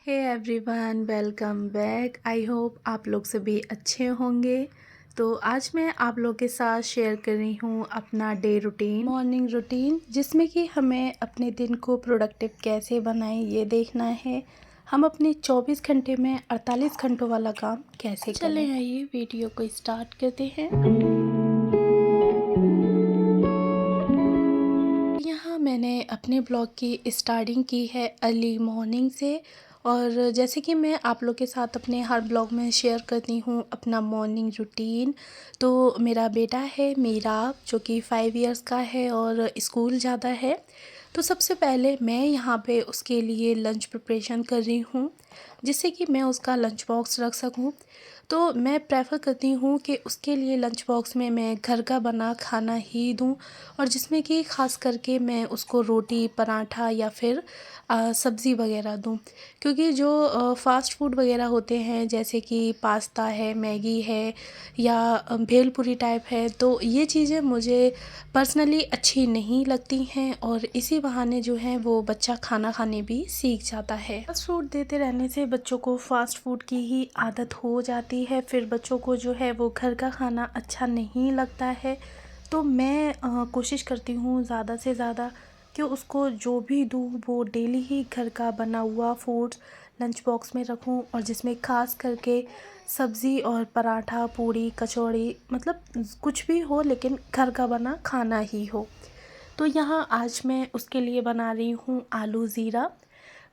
Hey everyone, welcome back. I hope आप लोग सभी अच्छे होंगे। तो आज मैं आप लोग के साथ शेयर कर रही हूँ अपना डे रूटीन, मॉर्निंग रूटीन, जिसमें कि हमें अपने दिन को प्रोडक्टिव कैसे बनाएं ये देखना है। हम अपने 24 घंटे में 48 घंटों वाला काम कैसे करें। चलें आइए वीडियो को स्टार्ट करते हैं। यहाँ मैंने अपने ब्लॉग की स्टार्टिंग की है अर्ली मॉर्निंग से, और जैसे कि मैं आप लोग के साथ अपने हर ब्लॉग में शेयर करती हूँ अपना मॉर्निंग रूटीन। तो मेरा बेटा है मीराब, जो कि 5 इयर्स का है और स्कूल जाता है। तो सबसे पहले मैं यहाँ पे उसके लिए लंच प्रिपरेशन कर रही हूँ, जिससे कि मैं उसका लंच बॉक्स रख सकूँ। तो मैं प्रेफर करती हूँ कि उसके लिए लंच बॉक्स में मैं घर का बना खाना ही दूँ, और जिसमें कि ख़ास करके मैं उसको रोटी, पराठा या फिर सब्ज़ी वगैरह दूँ। क्योंकि जो फ़ास्ट फूड वगैरह होते हैं, जैसे कि पास्ता है, मैगी है या भेलपूरी टाइप है, तो ये चीज़ें मुझे पर्सनली अच्छी नहीं लगती हैं, और इसी बहाने जो है वो बच्चा खाना खाने भी सीख जाता है। फ़ास्ट फूड देते रहने से बच्चों को फ़ास्ट फूड की ही आदत हो जाती है, फिर बच्चों को जो है वो घर का खाना अच्छा नहीं लगता है। तो मैं कोशिश करती हूँ ज़्यादा से ज़्यादा कि उसको जो भी दूँ वो डेली ही घर का बना हुआ फूड्स लंच बॉक्स में रखूँ, और जिसमें ख़ास करके सब्ज़ी और पराठा, पूड़ी, कचौड़ी, मतलब कुछ भी हो लेकिन घर का बना खाना ही हो। तो यहाँ आज मैं उसके लिए बना रही हूँ आलू ज़ीरा।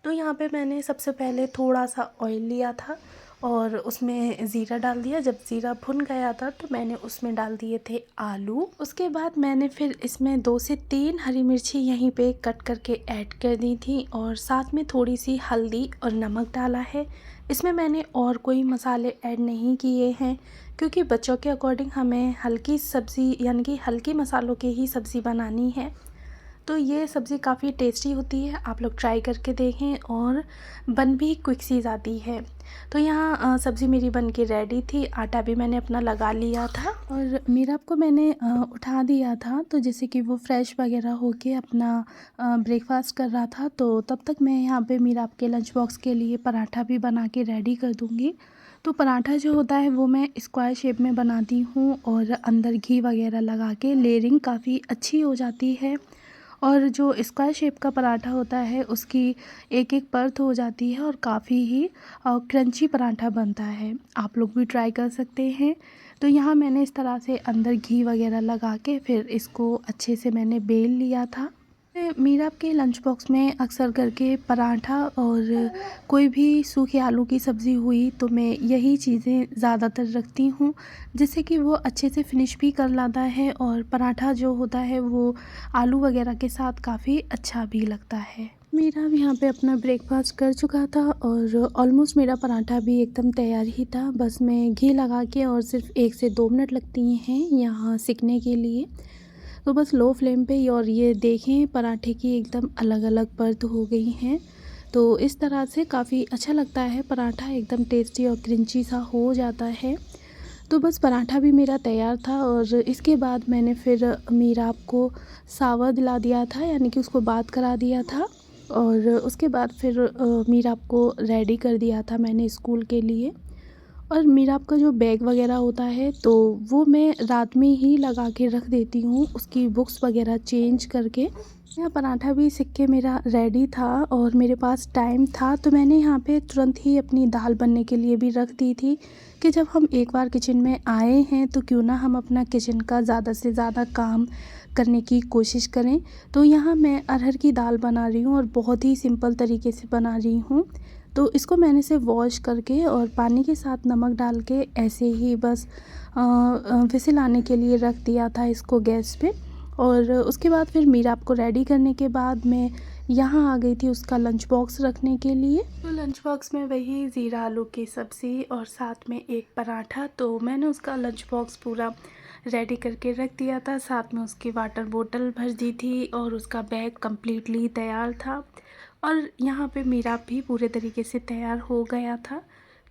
तो यहाँ पे मैंने सबसे पहले थोड़ा सा ऑयल लिया था और उसमें ज़ीरा डाल दिया। जब ज़ीरा भुन गया था तो मैंने उसमें डाल दिए थे आलू। उसके बाद मैंने फिर इसमें 2 से 3 हरी मिर्ची यहीं पे कट करके ऐड कर दी थी, और साथ में थोड़ी सी हल्दी और नमक डाला है। इसमें मैंने और कोई मसाले ऐड नहीं किए हैं, क्योंकि बच्चों के अकॉर्डिंग हमें हल्की सब्ज़ी यानी कि हल्की मसालों की ही सब्ज़ी बनानी है। तो ये सब्ज़ी काफ़ी टेस्टी होती है, आप लोग ट्राई करके देखें, और बन भी क्विक सी जाती है। तो यहाँ सब्ज़ी मेरी बन के रेडी थी, आटा भी मैंने अपना लगा लिया था, और मीराब को मैंने उठा दिया था, तो जैसे कि वो फ्रेश वगैरह होके अपना ब्रेकफास्ट कर रहा था। तो तब तक मैं यहाँ पे मीराब के लंच बॉक्स के लिए पराठा भी बना के रेडी कर दूँगी। तो पराठा जो होता है वो मैं स्क्वायर शेप में बनाती हूँ, और अंदर घी वगैरह लगा के लेयरिंग काफ़ी अच्छी हो जाती है। और जो स्क्वायर शेप का पराठा होता है उसकी एक एक परत हो जाती है, और काफ़ी ही क्रंची पराठा बनता है। आप लोग भी ट्राई कर सकते हैं। तो यहाँ मैंने इस तरह से अंदर घी वगैरह लगा के फिर इसको अच्छे से मैंने बेल लिया था। मीरा के लंच बॉक्स में अक्सर करके पराठा और कोई भी सूखे आलू की सब्ज़ी हुई तो मैं यही चीज़ें ज़्यादातर रखती हूँ, जिससे कि वो अच्छे से फिनिश भी कर लाता है, और पराठा जो होता है वो आलू वगैरह के साथ काफ़ी अच्छा भी लगता है। मेरा भी यहाँ पे अपना ब्रेकफास्ट कर चुका था, और ऑलमोस्ट मेरा पराठा भी एकदम तैयार ही था। बस मैं घी लगा के, और सिर्फ 1 से 2 मिनट लगती हैं यहाँ सिकने के लिए। तो बस लो फ्लेम पे ही, और ये देखें पराठे की एकदम अलग अलग परत हो गई हैं। तो इस तरह से काफ़ी अच्छा लगता है पराठा, एकदम टेस्टी और क्रंची सा हो जाता है। तो बस पराठा भी मेरा तैयार था, और इसके बाद मैंने फिर मीराब को सावा दिला दिया था, यानी कि उसको बात करा दिया था, और उसके बाद फिर मीराब को रेडी कर दिया था मैंने स्कूल के लिए। और मीराब का जो बैग वगैरह होता है तो वो मैं रात में ही लगा के रख देती हूँ, उसकी बुक्स वगैरह चेंज करके। यह पराठा भी सिक के मेरा रेडी था, और मेरे पास टाइम था, तो मैंने यहाँ पे तुरंत ही अपनी दाल बनने के लिए भी रख दी थी, कि जब हम एक बार किचन में आए हैं तो क्यों ना हम अपना किचन का ज़्यादा से ज़्यादा काम करने की कोशिश करें। तो यहाँ मैं अरहर की दाल बना रही हूँ, और बहुत ही सिंपल तरीके से बना रही हूँ। तो इसको मैंने से वॉश करके और पानी के साथ नमक डाल के ऐसे ही बस विसिल आने के लिए रख दिया था इसको गैस पे। और उसके बाद फिर मीराब को रेडी करने के बाद मैं यहाँ आ गई थी उसका लंच बॉक्स रखने के लिए। तो लंच बॉक्स में वही ज़ीरा आलू की सब्ज़ी और साथ में एक पराठा, तो मैंने उसका लंच बॉक्स पूरा रेडी करके रख दिया था। साथ में उसकी वाटर बोतल भर दी थी, और उसका बैग कम्प्लीटली तैयार था। और यहाँ पे मीरा भी पूरे तरीके से तैयार हो गया था,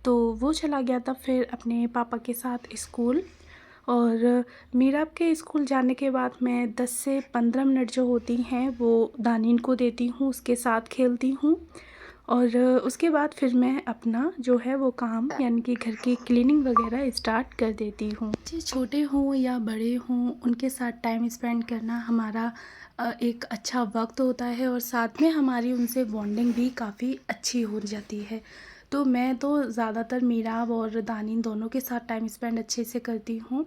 तो वो चला गया था फिर अपने पापा के साथ स्कूल। और मीराब के स्कूल जाने के बाद मैं 10 से 15 मिनट जो होती हैं वो दानिन को देती हूँ, उसके साथ खेलती हूँ। और उसके बाद फिर मैं अपना जो है वो काम यानी कि घर की क्लीनिंग वगैरह स्टार्ट कर देती हूँ। चाहे छोटे हों या बड़े हों, उनके साथ टाइम स्पेंड करना हमारा एक अच्छा वक्त होता है और साथ में हमारी उनसे बॉन्डिंग भी काफ़ी अच्छी हो जाती है। तो मैं तो ज़्यादातर मीराब और दानिन दोनों के साथ टाइम स्पेंड अच्छे से करती हूँ।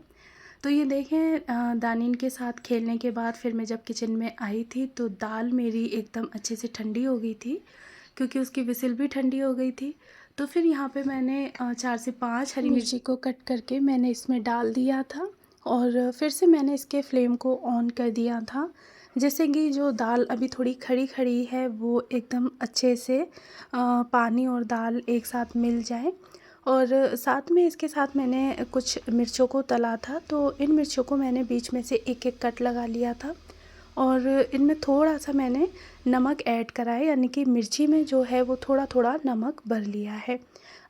तो ये देखें, दानिन के साथ खेलने के बाद फिर मैं जब किचन में आई थी तो दाल मेरी एकदम अच्छे से ठंडी हो गई थी, क्योंकि उसकी विसिल भी ठंडी हो गई थी। तो फिर यहाँ पे मैंने 4 से 5 हरी मिर्ची को कट करके मैंने इसमें डाल दिया था और फिर से मैंने इसके फ्लेम को ऑन कर दिया था, जैसे कि जो दाल अभी थोड़ी खड़ी खड़ी है वो एकदम अच्छे से पानी और दाल एक साथ मिल जाए। और साथ में इसके साथ मैंने कुछ मिर्चों को तला था, तो इन मिर्चों को मैंने बीच में से एक एक कट लगा लिया था और इनमें थोड़ा सा मैंने नमक ऐड करा है, यानी कि मिर्ची में जो है वो थोड़ा थोड़ा नमक भर लिया है।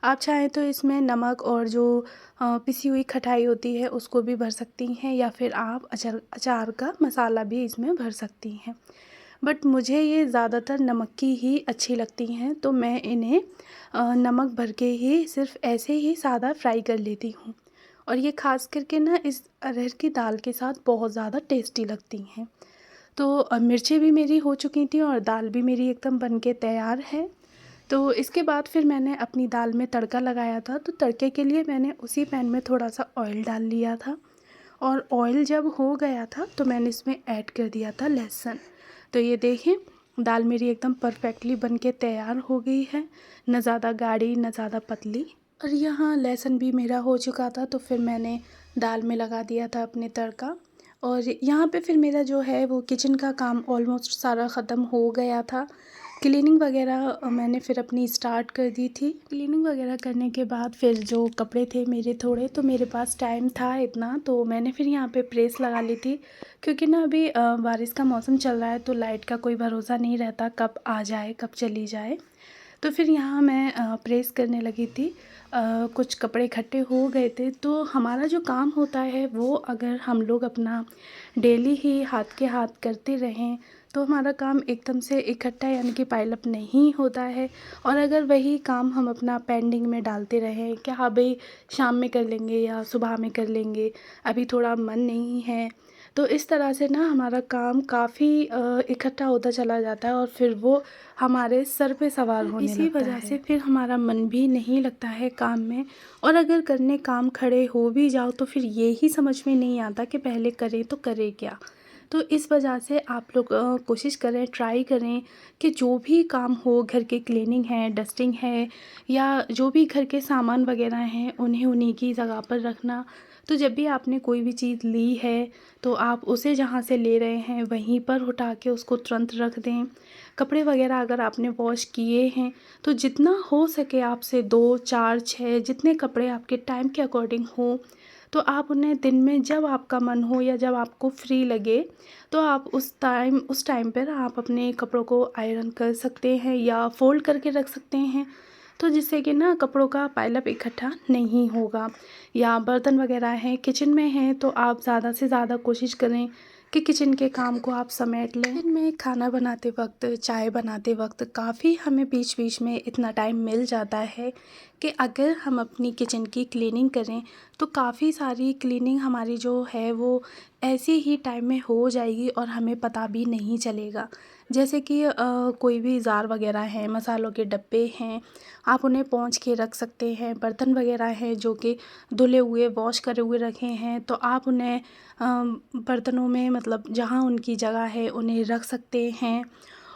आप चाहें तो इसमें नमक और जो पिसी हुई खटाई होती है उसको भी भर सकती हैं, या फिर आप अचार का मसाला भी इसमें भर सकती हैं। बट मुझे ये ज़्यादातर नमक की ही अच्छी लगती हैं, तो मैं इन्हें नमक भर के ही सिर्फ़ ऐसे ही सादा फ्राई कर लेती हूँ। और ये ख़ास करके ना इस अरहर की दाल के साथ बहुत ज़्यादा टेस्टी लगती हैं। तो मिर्चें भी मेरी हो चुकी थी और दाल भी मेरी एकदम बन के तैयार है। तो इसके बाद फिर मैंने अपनी दाल में तड़का लगाया था, तो तड़के के लिए मैंने उसी पैन में थोड़ा सा ऑयल डाल लिया था और ऑयल जब हो गया था तो मैंने इसमें ऐड कर दिया था लहसुन। तो ये देखें, दाल मेरी एकदम परफेक्टली बन के तैयार हो गई है, न ज़्यादा गाढ़ी न ज़्यादा पतली। और यहाँ लहसुन भी मेरा हो चुका था, तो फिर मैंने दाल में लगा दिया था अपने तड़का। और यहाँ पे फिर मेरा जो है वो किचन का काम ऑलमोस्ट सारा ख़त्म हो गया था। क्लीनिंग वगैरह मैंने फिर अपनी स्टार्ट कर दी थी। क्लीनिंग वगैरह करने के बाद फिर जो कपड़े थे मेरे थोड़े, तो मेरे पास टाइम था इतना, तो मैंने फिर यहाँ पे प्रेस लगा ली थी, क्योंकि ना अभी बारिश का मौसम चल रहा है तो लाइट का कोई भरोसा नहीं रहता कब आ जाए कब चली जाए। तो फिर यहाँ मैं प्रेस करने लगी थी। कुछ कपड़े इकट्ठे हो गए थे, तो हमारा जो काम होता है वो अगर हम लोग अपना डेली ही हाथ के हाथ करते रहें तो हमारा काम एकदम से इकट्ठा यानी कि पाइल अप नहीं होता है। और अगर वही काम हम अपना पेंडिंग में डालते रहें कि हाँ भाई शाम में कर लेंगे या सुबह में कर लेंगे, अभी थोड़ा मन नहीं है, तो इस तरह से ना हमारा काम काफ़ी इकट्ठा होता चला जाता है और फिर वो हमारे सर पे सवार होने लगता है। इसी वजह से फिर हमारा मन भी नहीं लगता है काम में, और अगर करने काम खड़े हो भी जाओ तो फिर ये ही समझ में नहीं आता कि पहले करें तो करें क्या। तो इस वजह से आप लोग कोशिश करें, ट्राई करें कि जो भी काम हो, घर की क्लीनिंग है, डस्टिंग है, या जो भी घर के सामान वगैरह हैं उन्हें उन्हीं की जगह पर रखना। तो जब भी आपने कोई भी चीज़ ली है तो आप उसे जहाँ से ले रहे हैं वहीं पर उठा के उसको तुरंत रख दें। कपड़े वगैरह अगर आपने वॉश किए हैं तो जितना हो सके आपसे 2, 4, 6 जितने कपड़े आपके टाइम के अकॉर्डिंग हो, तो आप उन्हें दिन में जब आपका मन हो या जब आपको फ्री लगे तो आप उस टाइम पर आप अपने कपड़ों को आयरन कर सकते हैं या फ़ोल्ड करके रख सकते हैं। तो जिससे कि ना कपड़ों का पाइल अप इकट्ठा नहीं होगा। या बर्तन वगैरह हैं किचन में हैं तो आप ज़्यादा से ज़्यादा कोशिश करें कि किचन के काम को आप समेट लें। किचन में खाना बनाते वक्त, चाय बनाते वक्त काफ़ी हमें बीच बीच में इतना टाइम मिल जाता है कि अगर हम अपनी किचन की क्लीनिंग करें तो काफ़ी सारी क्लीनिंग हमारी जो है वो ऐसे ही टाइम में हो जाएगी और हमें पता भी नहीं चलेगा। जैसे कि कोई भी जार वगैरह हैं, मसालों के डब्बे हैं, आप उन्हें पोंछ के रख सकते हैं। बर्तन वगैरह हैं जो कि धुले हुए, वॉश करे हुए रखे हैं, तो आप उन्हें बर्तनों में मतलब जहाँ उनकी जगह है उन्हें रख सकते हैं।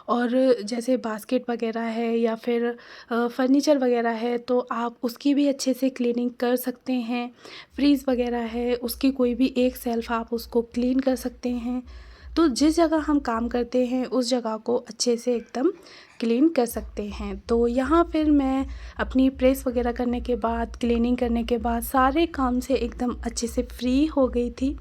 और जैसे बास्केट वगैरह है या फिर फर्नीचर वगैरह है तो आप उसकी भी अच्छे से क्लीनिंग कर सकते हैं। फ्रीज़ वगैरह है उसकी कोई भी एक शेल्फ़ आप उसको क्लीन कर सकते हैं। तो जिस जगह हम काम करते हैं उस जगह को अच्छे से एकदम क्लीन कर सकते हैं। तो यहाँ फिर मैं अपनी प्रेस वगैरह करने के बाद, क्लीनिंग करने के बाद सारे काम से एकदम अच्छे से फ्री हो गई थी।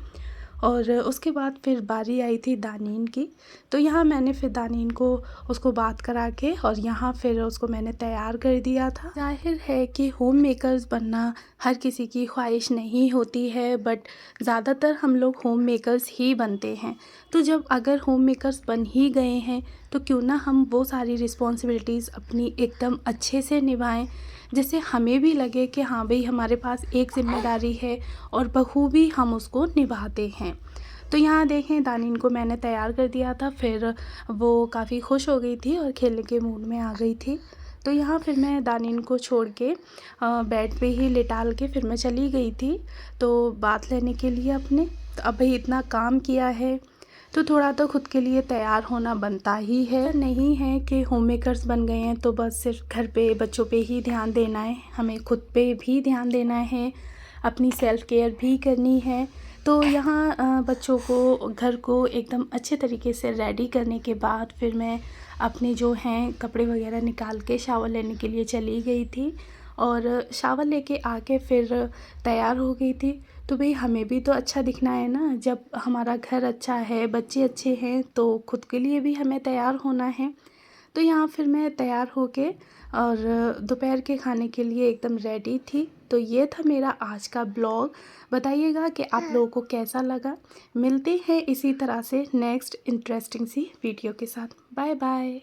और उसके बाद फिर बारी आई थी दानीन की। तो यहाँ मैंने फिर दानीन को उसको बात करा के और यहाँ फिर उसको मैंने तैयार कर दिया था। ज़ाहिर है कि होम मेकर्स बनना हर किसी की ख्वाहिश नहीं होती है, बट ज़्यादातर हम लोग होम मेकर्स ही बनते हैं। तो जब अगर होम मेकर्स बन ही गए हैं तो क्यों ना हम वो सारी रिस्पॉन्सिबिलिटीज़ अपनी एकदम अच्छे से निभाएं, जिससे हमें भी लगे कि हाँ भाई हमारे पास एक ज़िम्मेदारी है और बखूबी हम उसको निभाते हैं। तो यहाँ देखें दानिन को मैंने तैयार कर दिया था, फिर वो काफ़ी खुश हो गई थी और खेलने के मूड में आ गई थी। तो यहाँ फिर मैं दानिन को छोड़ के बेड पे ही लिटाल के फिर मैं चली गई थी तो बात लेने के लिए अपने। तो अब भाई इतना काम किया है तो थोड़ा तो खुद के लिए तैयार होना बनता ही है। नहीं है कि होम मेकर्स बन गए हैं तो बस सिर्फ घर पे बच्चों पे ही ध्यान देना है, हमें खुद पे भी ध्यान देना है, अपनी सेल्फ़ केयर भी करनी है। तो यहाँ बच्चों को घर को एकदम अच्छे तरीके से रेडी करने के बाद फिर मैं अपने जो हैं कपड़े वगैरह निकाल के शावर लेने के लिए चली गई थी और शावर लेके आके फिर तैयार हो गई थी। तो भाई हमें भी तो अच्छा दिखना है ना, जब हमारा घर अच्छा है, बच्चे अच्छे हैं तो खुद के लिए भी हमें तैयार होना है। तो यहाँ फिर मैं तैयार होके और दोपहर के खाने के लिए एकदम रेडी थी। तो ये था मेरा आज का ब्लॉग। बताइएगा कि आप लोगों को कैसा लगा। मिलते हैं इसी तरह से नेक्स्ट इंटरेस्टिंग सी वीडियो के साथ। Bye bye.